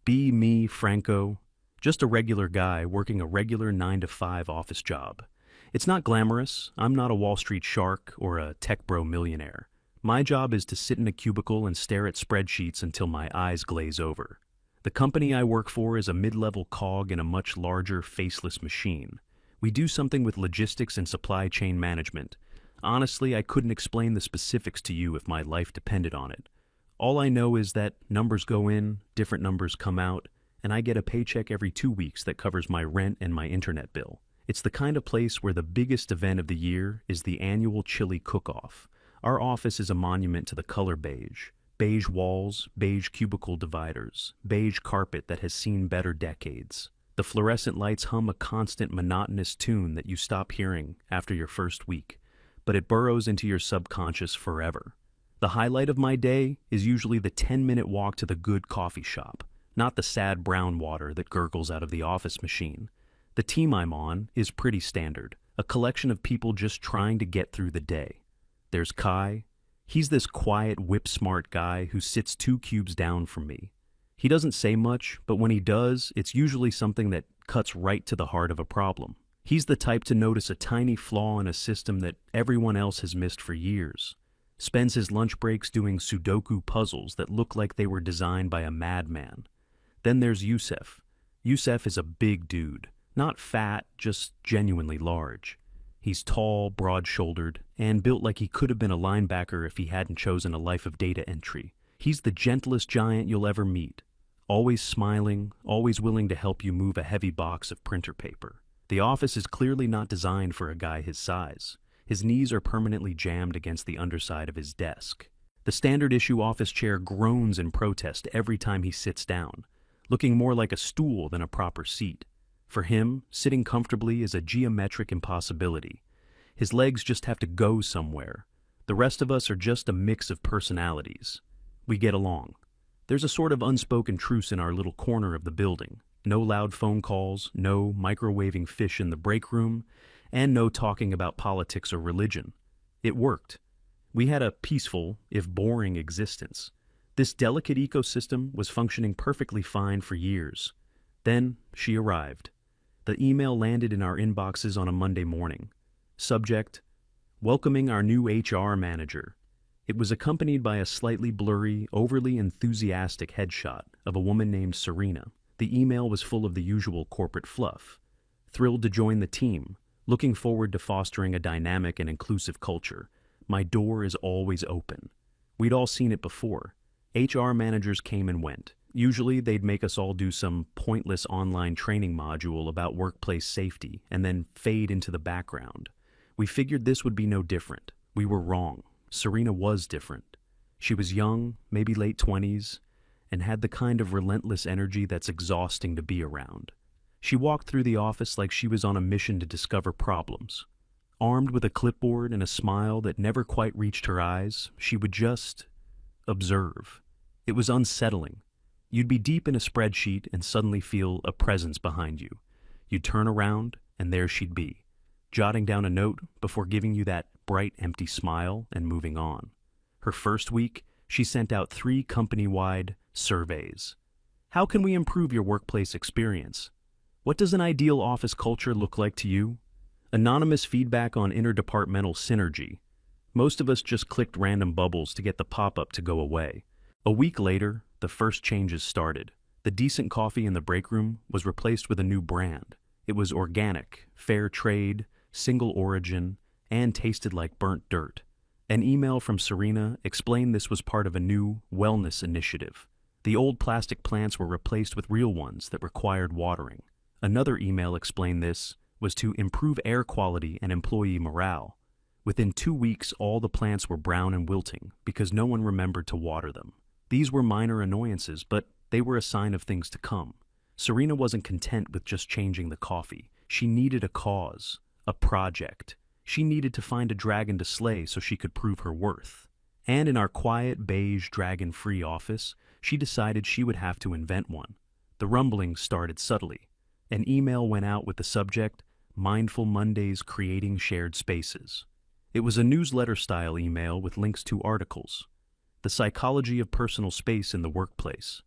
Be me, Franco. Just a regular guy working a regular 9 to 5 office job. It's not glamorous. I'm not a Wall Street shark or a tech bro millionaire. My job is to sit in a cubicle and stare at spreadsheets until my eyes glaze over. The company I work for is a mid-level cog in a much larger, faceless machine. We do something with logistics and supply chain management. Honestly, I couldn't explain the specifics to you if my life depended on it. All I know is that numbers go in, different numbers come out, and I get a paycheck every 2 weeks that covers my rent and my internet bill. It's the kind of place where the biggest event of the year is the annual chili cook-off. Our office is a monument to the color beige. Beige walls, beige cubicle dividers, beige carpet that has seen better decades. The fluorescent lights hum a constant monotonous tune that you stop hearing after your first week, but it burrows into your subconscious forever. The highlight of my day is usually the 10-minute walk to the good coffee shop, not the sad brown water that gurgles out of the office machine. The team I'm on is pretty standard, a collection of people just trying to get through the day. There's Kai. He's this quiet, whip-smart guy who sits 2 cubes down from me. He doesn't say much, but when he does, it's usually something that cuts right to the heart of a problem. He's the type to notice a tiny flaw in a system that everyone else has missed for years. Spends his lunch breaks doing Sudoku puzzles that look like they were designed by a madman. Then there's Youssef. Youssef is a big dude. Not fat, just genuinely large. He's tall, broad-shouldered, and built like he could have been a linebacker if he hadn't chosen a life of data entry. He's the gentlest giant you'll ever meet. Always smiling, always willing to help you move a heavy box of printer paper. The office is clearly not designed for a guy his size. His knees are permanently jammed against the underside of his desk. The standard issue office chair groans in protest every time he sits down, looking more like a stool than a proper seat. For him, sitting comfortably is a geometric impossibility. His legs just have to go somewhere. The rest of us are just a mix of personalities. We get along. There's a sort of unspoken truce in our little corner of the building. No loud phone calls, no microwaving fish in the break room, and no talking about politics or religion. It worked. We had a peaceful, if boring, existence. This delicate ecosystem was functioning perfectly fine for years. Then she arrived. The email landed in our inboxes on a Monday morning. Subject: welcoming our new HR manager. It was accompanied by a slightly blurry, overly enthusiastic headshot of a woman named Serena. The email was full of the usual corporate fluff. Thrilled to join the team. Looking forward to fostering a dynamic and inclusive culture. My door is always open. We'd all seen it before. HR managers came and went. Usually they'd make us all do some pointless online training module about workplace safety and then fade into the background. We figured this would be no different. We were wrong. Serena was different. She was young, maybe late 20s, and had the kind of relentless energy that's exhausting to be around. She walked through the office like she was on a mission to discover problems. Armed with a clipboard and a smile that never quite reached her eyes, she would just observe. It was unsettling. You'd be deep in a spreadsheet and suddenly feel a presence behind you. You'd turn around, and there she'd be, jotting down a note before giving you that bright, empty smile and moving on. Her first week, she sent out 3 company-wide surveys. How can we improve your workplace experience? What does an ideal office culture look like to you? Anonymous feedback on interdepartmental synergy. Most of us just clicked random bubbles to get the pop-up to go away. A week later, the first changes started. The decent coffee in the break room was replaced with a new brand. It was organic, fair trade, single origin, and tasted like burnt dirt. An email from Serena explained this was part of a new wellness initiative. The old plastic plants were replaced with real ones that required watering. Another email explained this was to improve air quality and employee morale. Within 2 weeks, all the plants were brown and wilting because no one remembered to water them. These were minor annoyances, but they were a sign of things to come. Serena wasn't content with just changing the coffee. She needed a cause, a project. She needed to find a dragon to slay so she could prove her worth. And in our quiet, beige, dragon-free office, she decided she would have to invent one. The rumblings started subtly. An email went out with the subject, Mindful Mondays Creating Shared Spaces. It was a newsletter-style email with links to articles. The psychology of personal space in the workplace.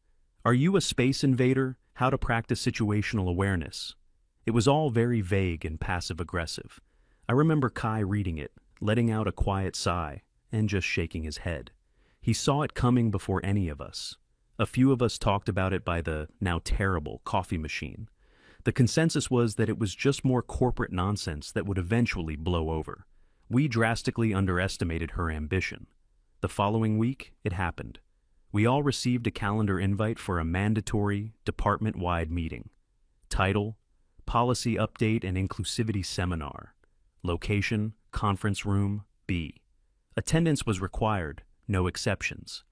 Are you a space invader? How to practice situational awareness. It was all very vague and passive-aggressive. I remember Kai reading it, letting out a quiet sigh, and just shaking his head. He saw it coming before any of us. A few of us talked about it by the now terrible coffee machine. The consensus was that it was just more corporate nonsense that would eventually blow over. We drastically underestimated her ambition. The following week, it happened. We all received a calendar invite for a mandatory, department-wide meeting. Title: Policy Update and Inclusivity Seminar. Location: Conference Room B. Attendance was required, no exceptions.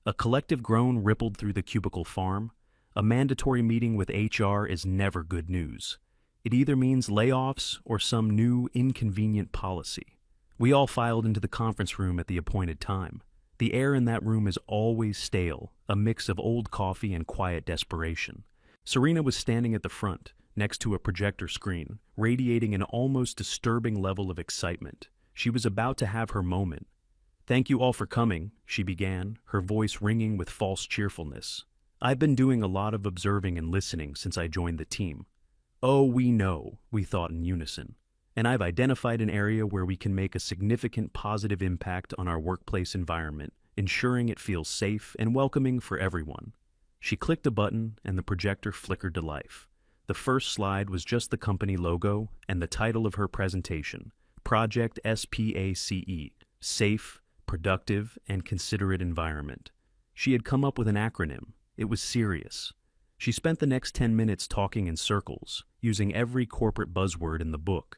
A collective groan rippled through the cubicle farm. A mandatory meeting with HR is never good news. It either means layoffs or some new, inconvenient policy. We all filed into the conference room at the appointed time. The air in that room is always stale, a mix of old coffee and quiet desperation. Serena was standing at the front, next to a projector screen, radiating an almost disturbing level of excitement. She was about to have her moment. "Thank you all for coming," she began, her voice ringing with false cheerfulness. "I've been doing a lot of observing and listening since I joined the team." "Oh, we know," we thought in unison. "And I've identified an area where we can make a significant positive impact on our workplace environment, ensuring it feels safe and welcoming for everyone." She clicked a button and the projector flickered to life. The first slide was just the company logo and the title of her presentation, Project SPACE, Safe, Productive, and Considerate Environment. She had come up with an acronym. It was serious. She spent the next 10 minutes talking in circles, using every corporate buzzword in the book.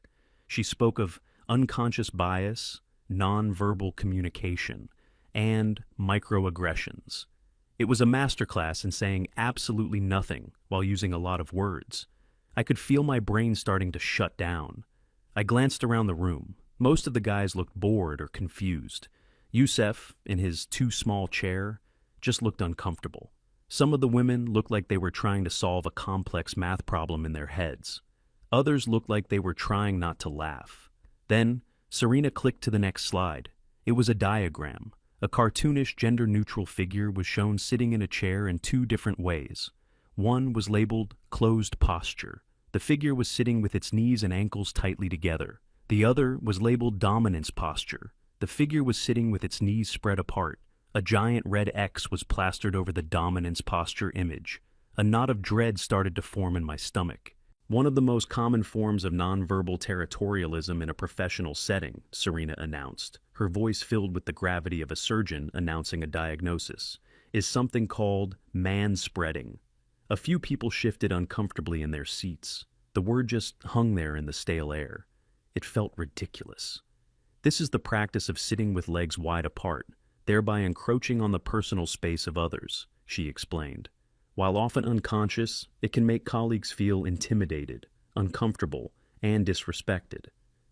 She spoke of unconscious bias, nonverbal communication, and microaggressions. It was a masterclass in saying absolutely nothing while using a lot of words. I could feel my brain starting to shut down. I glanced around the room. Most of the guys looked bored or confused. Youssef, in his too small chair, just looked uncomfortable. Some of the women looked like they were trying to solve a complex math problem in their heads. Others looked like they were trying not to laugh. Then, Serena clicked to the next slide. It was a diagram. A cartoonish, gender-neutral figure was shown sitting in a chair in two different ways. One was labeled closed posture. The figure was sitting with its knees and ankles tightly together. The other was labeled dominance posture. The figure was sitting with its knees spread apart. A giant red X was plastered over the dominance posture image. A knot of dread started to form in my stomach. "One of the most common forms of nonverbal territorialism in a professional setting," Serena announced, her voice filled with the gravity of a surgeon announcing a diagnosis, "is something called manspreading." A few people shifted uncomfortably in their seats. The word just hung there in the stale air. It felt ridiculous. "This is the practice of sitting with legs wide apart, thereby encroaching on the personal space of others," she explained. "While often unconscious, it can make colleagues feel intimidated, uncomfortable, and disrespected.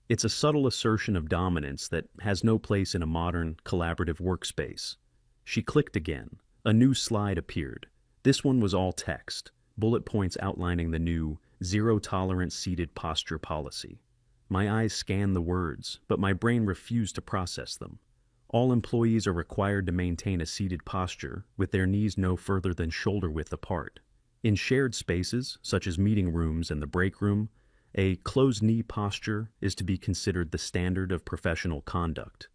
It's a subtle assertion of dominance that has no place in a modern, collaborative workspace." She clicked again. A new slide appeared. This one was all text, bullet points outlining the new zero-tolerance seated posture policy. My eyes scanned the words, but my brain refused to process them. All employees are required to maintain a seated posture with their knees no further than shoulder width apart. In shared spaces, such as meeting rooms and the break room, a closed knee posture is to be considered the standard of professional conduct.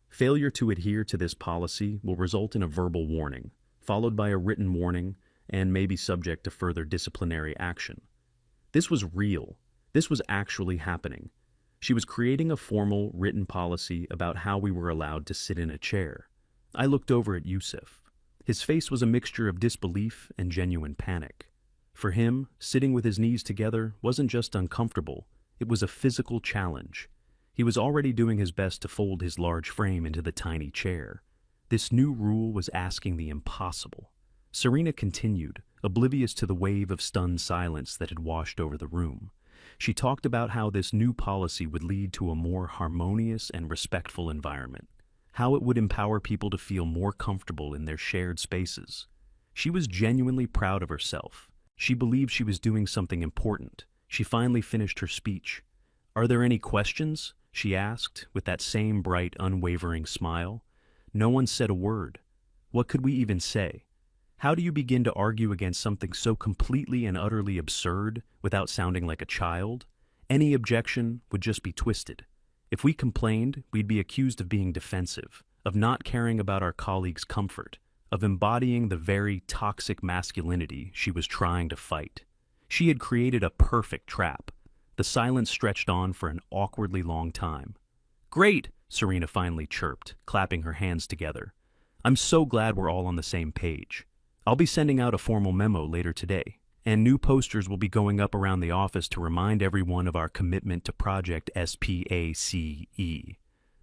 Failure to adhere to this policy will result in a verbal warning, followed by a written warning, and may be subject to further disciplinary action. This was real. This was actually happening. She was creating a formal, written policy about how we were allowed to sit in a chair. I looked over at Youssef. His face was a mixture of disbelief and genuine panic. For him, sitting with his knees together wasn't just uncomfortable, it was a physical challenge. He was already doing his best to fold his large frame into the tiny chair. This new rule was asking the impossible. Serena continued, oblivious to the wave of stunned silence that had washed over the room. She talked about how this new policy would lead to a more harmonious and respectful environment, how it would empower people to feel more comfortable in their shared spaces. She was genuinely proud of herself. She believed she was doing something important. She finally finished her speech. "Are there any questions?" she asked, with that same bright, unwavering smile. No one said a word. What could we even say? How do you begin to argue against something so completely and utterly absurd without sounding like a child? Any objection would just be twisted. If we complained, we'd be accused of being defensive, of not caring about our colleagues' comfort, of embodying the very toxic masculinity she was trying to fight. She had created a perfect trap. The silence stretched on for an awkwardly long time. "Great," Serena finally chirped, clapping her hands together. "I'm so glad we're all on the same page. I'll be sending out a formal memo later today, and new posters will be going up around the office to remind everyone of our commitment to Project SPACE."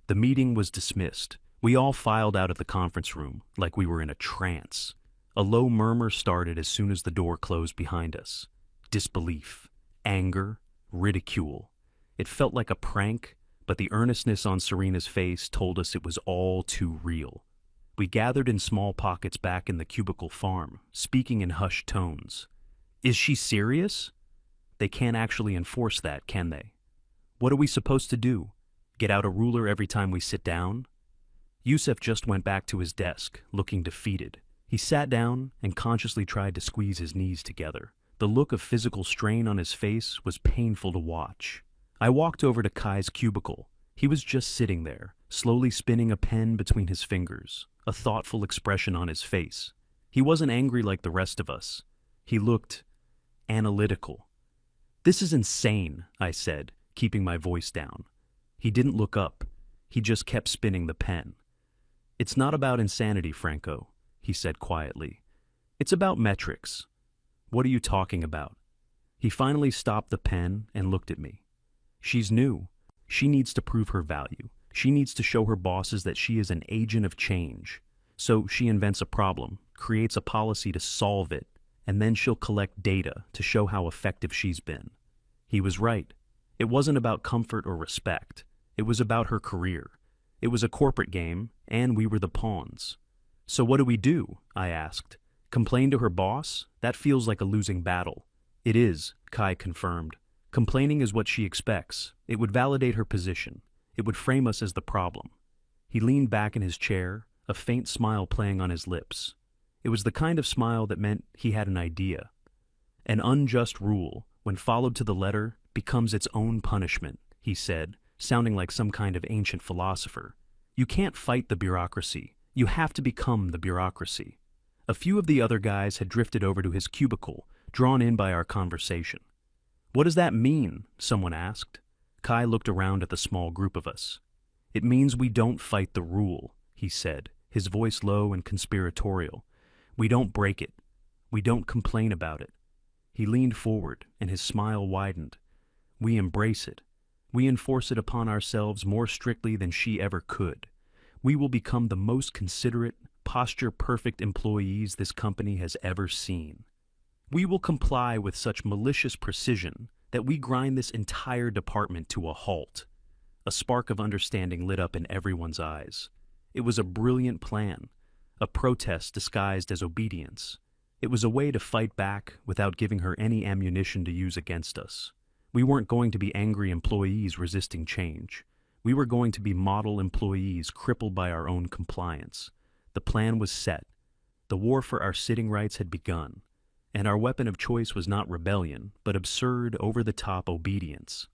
The meeting was dismissed. We all filed out of the conference room like we were in a trance. A low murmur started as soon as the door closed behind us. Disbelief, anger, ridicule. It felt like a prank, but the earnestness on Serena's face told us it was all too real. We gathered in small pockets back in the cubicle farm, speaking in hushed tones. "Is she serious?" They can't actually enforce that, can they? What are we supposed to do? Get out a ruler every time we sit down? Yusuf just went back to his desk, looking defeated. He sat down and consciously tried to squeeze his knees together. The look of physical strain on his face was painful to watch. I walked over to Kai's cubicle. He was just sitting there, slowly spinning a pen between his fingers, a thoughtful expression on his face. He wasn't angry like the rest of us. He looked analytical. "This is insane," I said, keeping my voice down. He didn't look up. He just kept spinning the pen. "It's not about insanity, Franco," he said quietly. "It's about metrics." "What are you talking about?" He finally stopped the pen and looked at me. "She's new. She needs to prove her value. She needs to show her bosses that she is an agent of change. So she invents a problem, creates a policy to solve it, and then she'll collect data to show how effective she's been." He was right. It wasn't about comfort or respect. It was about her career. It was a corporate game, and we were the pawns. "So what do?" I asked. "Complain to her boss? That feels like a losing battle." "It is," Kai confirmed. "Complaining is what she expects. It would validate her position. It would frame us as the problem." He leaned back in his chair, a faint smile playing on his lips. It was the kind of smile that meant he had an idea. "An unjust rule, when followed to the letter, becomes its own punishment," he said, sounding like some kind of ancient philosopher. "You can't fight the bureaucracy. You have to become the bureaucracy." A few of the other guys had drifted over to his cubicle, drawn in by our conversation. "What does that mean?" someone asked. Kai looked around at the small group of us. "It means we don't fight the rule," he said, his voice low and conspiratorial. "We don't break it. We don't complain about it." He leaned forward, and his smile widened. "We embrace it. We enforce it upon ourselves more strictly than she ever could. We will become the most considerate, posture-perfect employees this company has ever seen. We will comply with such malicious precision that we grind this entire department to a halt." A spark of understanding lit up in everyone's eyes. It was a brilliant plan, a protest disguised as obedience. It was a way to fight back without giving her any ammunition to use against us. We weren't going to be angry employees resisting change. We were going to be model employees crippled by our own compliance. The plan was set. The war for our sitting rights had begun, and our weapon of choice was not rebellion, but absurd, over-the-top obedience.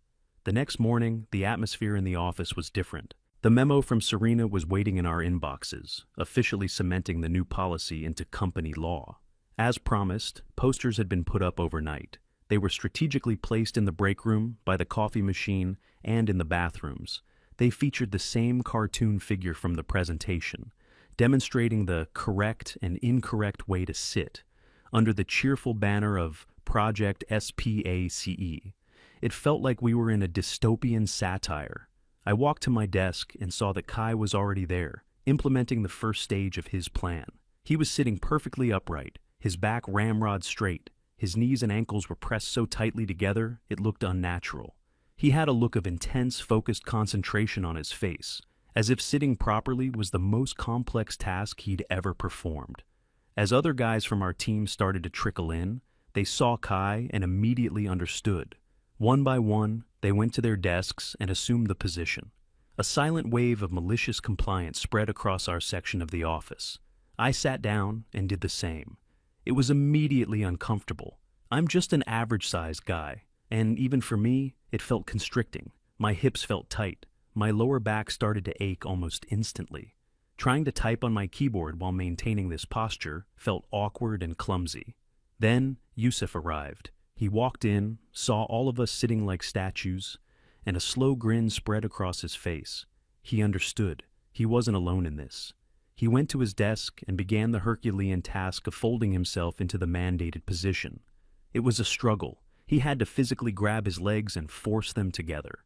The next morning, the atmosphere in the office was different. The memo from Serena was waiting in our inboxes, officially cementing the new policy into company law. As promised, posters had been put up overnight. They were strategically placed in the break room, by the coffee machine, and in the bathrooms. They featured the same cartoon figure from the presentation, demonstrating the correct and incorrect way to sit, under the cheerful banner of Project SPACE. It felt like we were in a dystopian satire. I walked to my desk and saw that Kai was already there, implementing the first stage of his plan. He was sitting perfectly upright, his back ramrod straight. His knees and ankles were pressed so tightly together, it looked unnatural. He had a look of intense, focused concentration on his face, as if sitting properly was the most complex task he'd ever performed. As other guys from our team started to trickle in, they saw Kai and immediately understood. One by one, they went to their desks and assumed the position. A silent wave of malicious compliance spread across our section of the office. I sat down and did the same. It was immediately uncomfortable. I'm just an average-sized guy, and even for me, it felt constricting. My hips felt tight. My lower back started to ache almost instantly. Trying to type on my keyboard while maintaining this posture felt awkward and clumsy. Then Yusuf arrived. He walked in, saw all of us sitting like statues, and a slow grin spread across his face. He understood. He wasn't alone in this. He went to his desk and began the Herculean task of folding himself into the mandated position. It was a struggle. He had to physically grab his legs and force them together.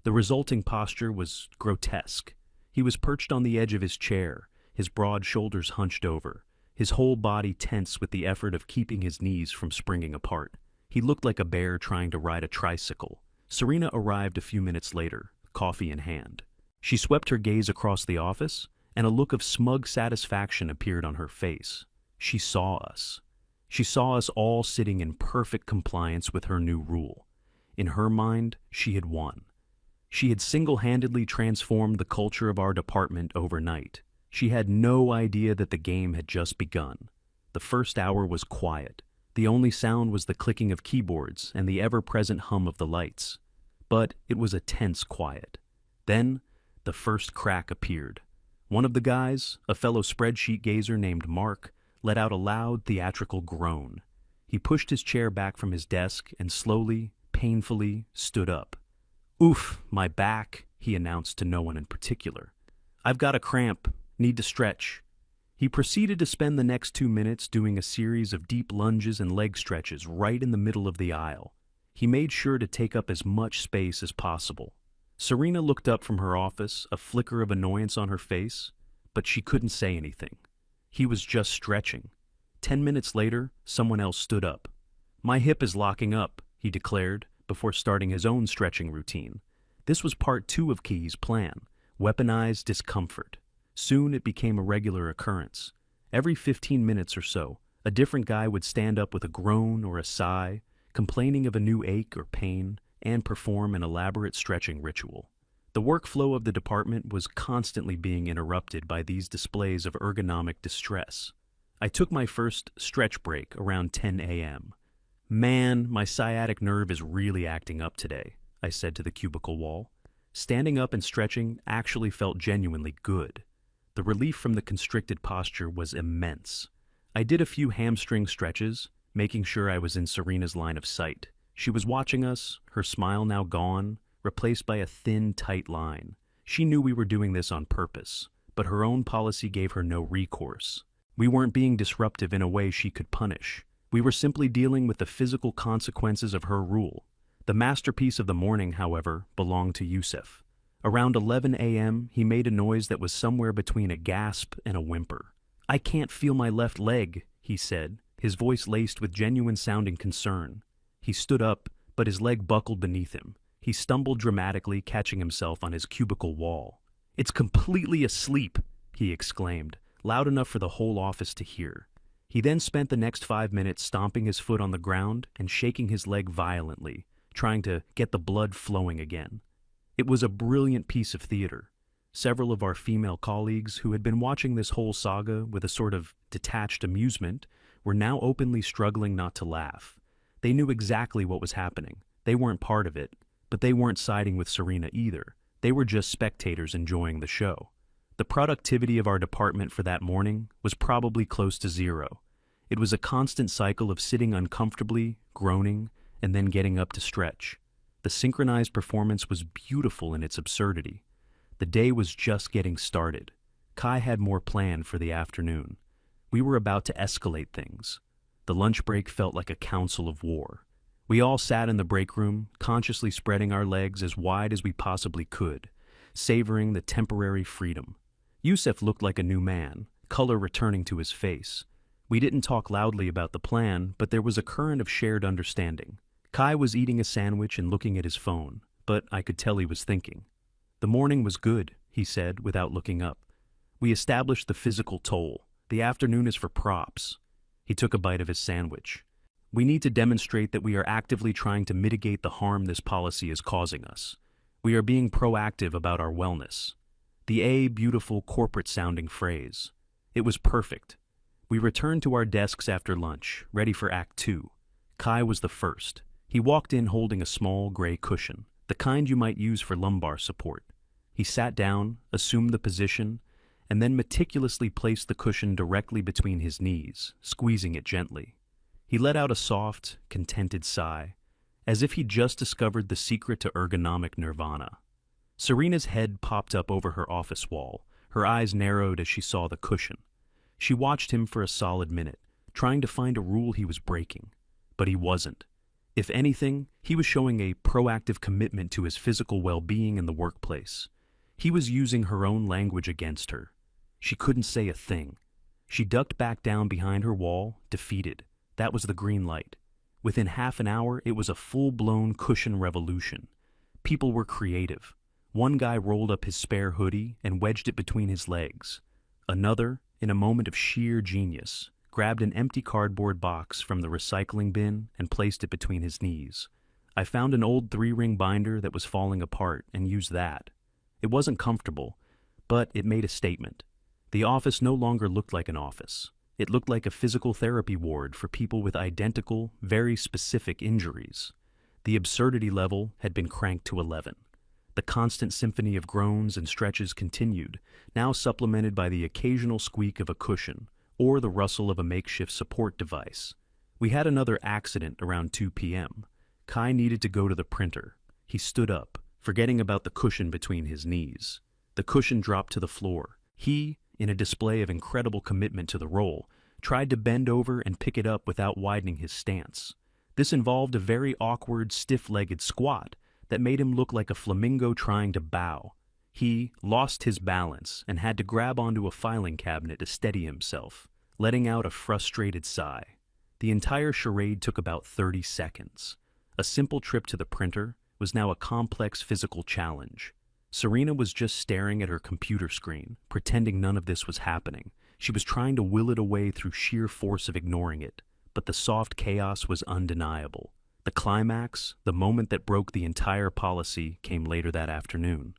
The resulting posture was grotesque. He was perched on the edge of his chair, his broad shoulders hunched over, his whole body tense with the effort of keeping his knees from springing apart. He looked like a bear trying to ride a tricycle. Serena arrived a few minutes later, coffee in hand. She swept her gaze across the office, and a look of smug satisfaction appeared on her face. She saw us. She saw us all sitting in perfect compliance with her new rule. In her mind, she had won. She had single-handedly transformed the culture of our department overnight. She had no idea that the game had just begun. The first hour was quiet. The only sound was the clicking of keyboards and the ever-present hum of the lights. But it was a tense quiet. Then, the first crack appeared. One of the guys, a fellow spreadsheet gazer named Mark, let out a loud theatrical groan. He pushed his chair back from his desk and slowly, painfully, stood up. "Oof, my back," he announced to no one in particular. "I've got a cramp, need to stretch." He proceeded to spend the next 2 minutes doing a series of deep lunges and leg stretches right in the middle of the aisle. He made sure to take up as much space as possible. Serena looked up from her office, a flicker of annoyance on her face, but she couldn't say anything. He was just stretching. 10 minutes later, someone else stood up. "My hip is locking up," he declared, before starting his own stretching routine. This was part 2 of Key's plan, weaponized discomfort. Soon it became a regular occurrence. Every 15 minutes or so, a different guy would stand up with a groan or a sigh, complaining of a new ache or pain, and perform an elaborate stretching ritual. The workflow of the department was constantly being interrupted by these displays of ergonomic distress. I took my first stretch break around 10 a.m. "Man, my sciatic nerve is really acting up today," I said to the cubicle wall. Standing up and stretching actually felt genuinely good. The relief from the constricted posture was immense. I did a few hamstring stretches, making sure I was in Serena's line of sight. She was watching us, her smile now gone, replaced by a thin, tight line. She knew we were doing this on purpose, but her own policy gave her no recourse. We weren't being disruptive in a way she could punish. We were simply dealing with the physical consequences of her rule. The masterpiece of the morning, however, belonged to Yusuf. Around 11 a.m., he made a noise that was somewhere between a gasp and a whimper. "I can't feel my left leg," he said, his voice laced with genuine-sounding concern. He stood up, but his leg buckled beneath him. He stumbled dramatically, catching himself on his cubicle wall. "It's completely asleep," he exclaimed, loud enough for the whole office to hear. He then spent the next 5 minutes stomping his foot on the ground and shaking his leg violently, trying to get the blood flowing again. It was a brilliant piece of theater. Several of our female colleagues, who had been watching this whole saga with a sort of detached amusement, were now openly struggling not to laugh. They knew exactly what was happening. They weren't part of it, but they weren't siding with Serena either. They were just spectators enjoying the show. The productivity of our department for that morning was probably close to zero. It was a constant cycle of sitting uncomfortably, groaning, and then getting up to stretch. The synchronized performance was beautiful in its absurdity. The day was just getting started. Kai had more planned for the afternoon. We were about to escalate things. The lunch break felt like a council of war. We all sat in the break room, consciously spreading our legs as wide as we possibly could, savoring the temporary freedom. Yusuf looked like a new man, color returning to his face. We didn't talk loudly about the plan, but there was a current of shared understanding. Kai was eating a sandwich and looking at his phone, but I could tell he was thinking. "The morning was good," he said without looking up. "We established the physical toll. The afternoon is for props." He took a bite of his sandwich. "We need to demonstrate that we are actively trying to mitigate the harm this policy is causing us. We are being proactive about our wellness." The beautiful corporate-sounding phrase. It was perfect. We returned to our desks after lunch, ready for Act 2. Kai was the first. He walked in holding a small gray cushion, the kind you might use for lumbar support. He sat down, assumed the position, and then meticulously placed the cushion directly between his knees, squeezing it gently. He let out a soft, contented sigh, as if he'd just discovered the secret to ergonomic nirvana. Serena's head popped up over her office wall, her eyes narrowed as she saw the cushion. She watched him for a solid minute, trying to find a rule he was breaking. But he wasn't. If anything, he was showing a proactive commitment to his physical well-being in the workplace. He was using her own language against her. She couldn't say a thing. She ducked back down behind her wall, defeated. That was the green light. Within half an hour, it was a full-blown cushion revolution. People were creative. One guy rolled up his spare hoodie and wedged it between his legs. Another, in a moment of sheer genius, grabbed an empty cardboard box from the recycling bin and placed it between his knees. I found an old 3-ring binder that was falling apart and used that. It wasn't comfortable, but it made a statement. The office no longer looked like an office. It looked like a physical therapy ward for people with identical, very specific injuries. The absurdity level had been cranked to 11. The constant symphony of groans and stretches continued, now supplemented by the occasional squeak of a cushion or the rustle of a makeshift support device. We had another accident around 2 p.m. Kai needed to go to the printer. He stood up, forgetting about the cushion between his knees. The cushion dropped to the floor. He, in a display of incredible commitment to the role, tried to bend over and pick it up without widening his stance. This involved a very awkward, stiff-legged squat that made him look like a flamingo trying to bow. He lost his balance and had to grab onto a filing cabinet to steady himself, letting out a frustrated sigh. The entire charade took about 30 seconds. A simple trip to the printer was now a complex physical challenge. Serena was just staring at her computer screen, pretending none of this was happening. She was trying to will it away through sheer force of ignoring it, but the soft chaos was undeniable. The climax, the moment that broke the entire policy, came later that afternoon.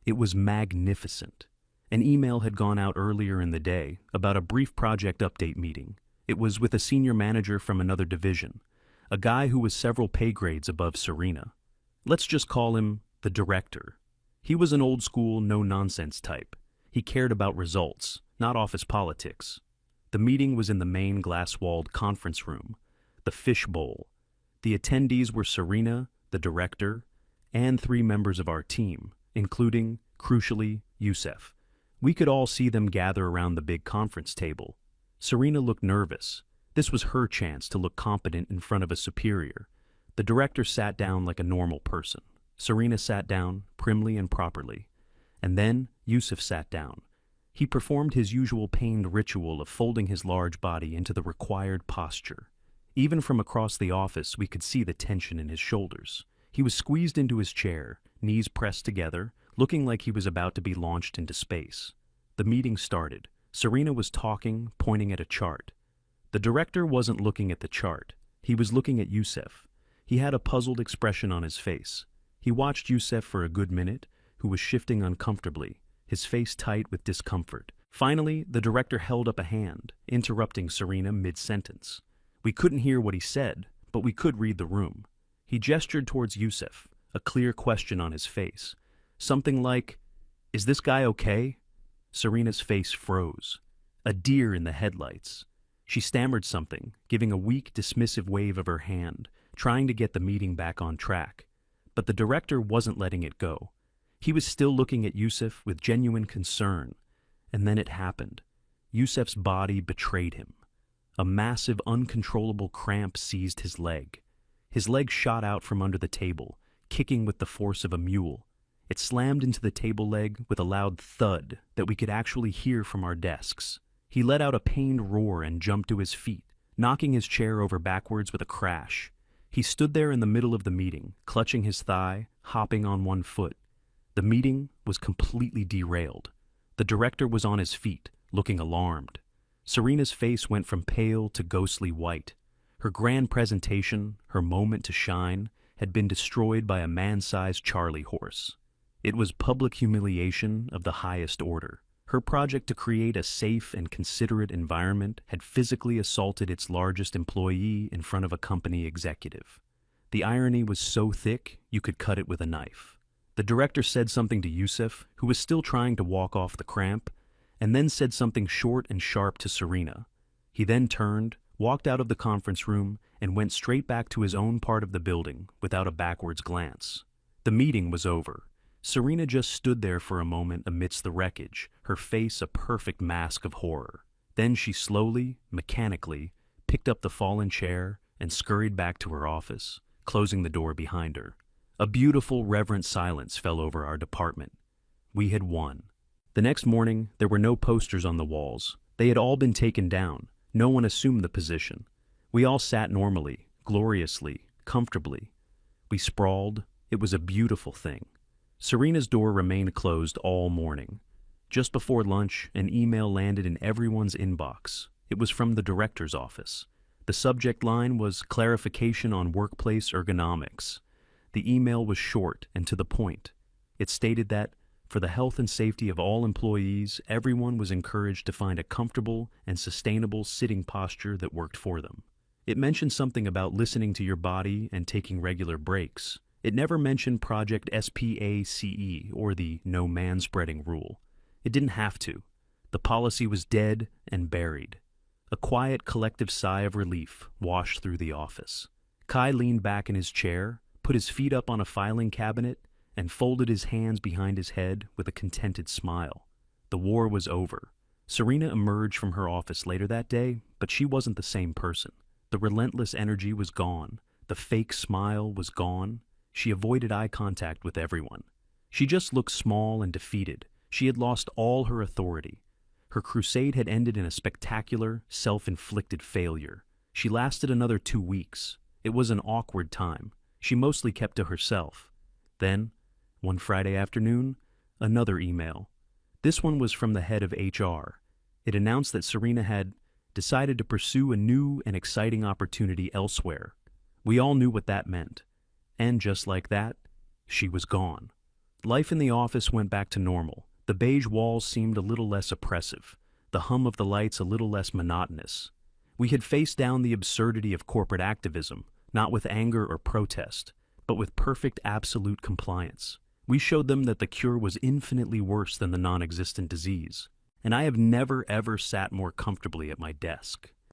It was magnificent. An email had gone out earlier in the day about a brief project update meeting. It was with a senior manager from another division, a guy who was several pay grades above Serena. Let's just call him the director. He was an old-school, no-nonsense type. He cared about results, not office politics. The meeting was in the main glass-walled conference room, the fishbowl. The attendees were Serena, the director, and 3 members of our team, including, crucially, Youssef. We could all see them gather around the big conference table. Serena looked nervous. This was her chance to look competent in front of a superior. The director sat down like a normal person. Serena sat down, primly and properly. And then Youssef sat down. He performed his usual pained ritual of folding his large body into the required posture. Even from across the office, we could see the tension in his shoulders. He was squeezed into his chair, knees pressed together, looking like he was about to be launched into space. The meeting started. Serena was talking, pointing at a chart. The director wasn't looking at the chart. He was looking at Youssef. He had a puzzled expression on his face. He watched Youssef for a good minute, who was shifting uncomfortably, his face tight with discomfort. Finally, the director held up a hand, interrupting Serena mid-sentence. We couldn't hear what he said, but we could read the room. He gestured towards Youssef, a clear question on his face. Something like, "Is this guy okay?" Serena's face froze. A deer in the headlights. She stammered something, giving a weak, dismissive wave of her hand, trying to get the meeting back on track. But the director wasn't letting it go. He was still looking at Youssef with genuine concern. And then it happened. Youssef's body betrayed him. A massive, uncontrollable cramp seized his leg. His leg shot out from under the table, kicking with the force of a mule. It slammed into the table leg with a loud thud that we could actually hear from our desks. He let out a pained roar and jumped to his feet, knocking his chair over backwards with a crash. He stood there in the middle of the meeting, clutching his thigh, hopping on one foot. The meeting was completely derailed. The director was on his feet, looking alarmed. Serena's face went from pale to ghostly white. Her grand presentation, her moment to shine, had been destroyed by a man-sized Charlie horse. It was public humiliation of the highest order. Her project to create a safe and considerate environment had physically assaulted its largest employee in front of a company executive. The irony was so thick, you could cut it with a knife. The director said something to Yusuf, who was still trying to walk off the cramp, and then said something short and sharp to Serena. He then turned, walked out of the conference room, and went straight back to his own part of the building without a backwards glance. The meeting was over. Serena just stood there for a moment amidst the wreckage, her face a perfect mask of horror. Then she slowly, mechanically, picked up the fallen chair and scurried back to her office, closing the door behind her. A beautiful, reverent silence fell over our department. We had won. The next morning, there were no posters on the walls. They had all been taken down. No one assumed the position. We all sat normally, gloriously, comfortably. We sprawled. It was a beautiful thing. Serena's door remained closed all morning. Just before lunch, an email landed in everyone's inbox. It was from the director's office. The subject line was clarification on workplace ergonomics. The email was short and to the point. It stated that, for the health and safety of all employees, everyone was encouraged to find a comfortable and sustainable sitting posture that worked for them. It mentioned something about listening to your body and taking regular breaks. It never mentioned Project SPACE or the no manspreading rule. It didn't have to. The policy was dead and buried. A quiet collective sigh of relief washed through the office. Kai leaned back in his chair, put his feet up on a filing cabinet, and folded his hands behind his head with a contented smile. The war was over. Serena emerged from her office later that day, but she wasn't the same person. The relentless energy was gone. The fake smile was gone. She avoided eye contact with everyone. She just looked small and defeated. She had lost all her authority. Her crusade had ended in a spectacular, self-inflicted failure. She lasted another 2 weeks. It was an awkward time. She mostly kept to herself. Then, one Friday afternoon, another email. This one was from the head of HR. It announced that Serena had decided to pursue a new and exciting opportunity elsewhere. We all knew what that meant. And just like that, she was gone. Life in the office went back to normal. The beige walls seemed a little less oppressive, the hum of the lights a little less monotonous. We had faced down the absurdity of corporate activism, not with anger or protest, but with perfect absolute compliance. We showed them that the cure was infinitely worse than the non-existent disease. And I have never ever sat more comfortably at my desk.